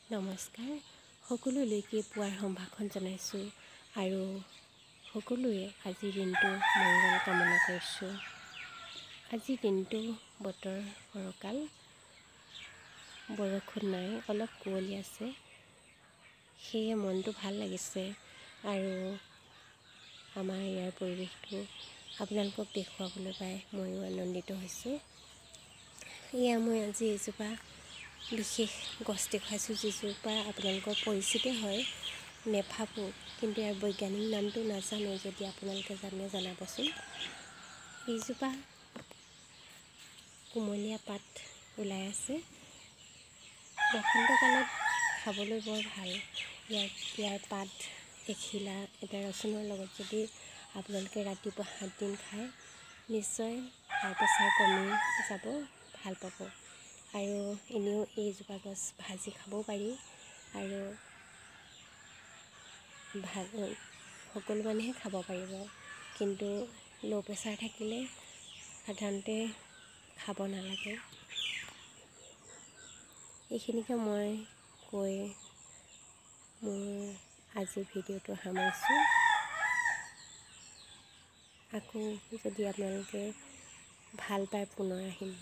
নমস্কাৰ, সকলোলৈকে পুৱাৰ সম্ভাষণ জনাইছোঁ আৰু সকলোৱে আজিৰ দিনটো মংগল কামনা কৰিছোঁ। আজিৰ দিনটো বতৰ ফৰকাল, বৰষুণ নাই, অলপ কুঁৱলী আছে, সেয়ে মনটো ভাল লাগিছে আৰু আমাৰ ইয়াৰ পৰিৱেশটো আপোনালোকক দেখুৱাবলৈ পাই ময়ো আনন্দিত হৈছোঁ। এয়া মই আজি এজোপা বিশেষ গছ দেখুৱাইছোঁ, যিজোপা আপোনালোকৰ পৰিচিত হয়, নেফাফু, কিন্তু ইয়াৰ বৈজ্ঞানিক নামটো নাজানো, যদি আপোনালোকে জানে জনাবচোন। এইজোপা কুমলীয়া পাত ওলাই আছে, বসন্তকালত খাবলৈ বৰ ভাল। ইয়াৰ পাত এখিলা এটা ৰচুনৰ লগত যদি আপোনালোকে ৰাতিপুৱা 7 দিন খায়, নিশ্চয় হাই প্ৰেছাৰ কমি যাব, ভাল পাব। আৰু এনেও এইজোপা গছ ভাজি খাবও পাৰি আৰু সকলো মানুহে খাব পাৰিব, কিন্তু ল' প্ৰেছাৰ থাকিলে সাধাৰণতে খাব নালাগে। এইখিনিকে মই কৈ মোৰ আজিৰ ভিডিঅ'টো সামৰিছোঁ। আকৌ যদি আপোনালোকে ভাল পায় পুনৰ আহিম।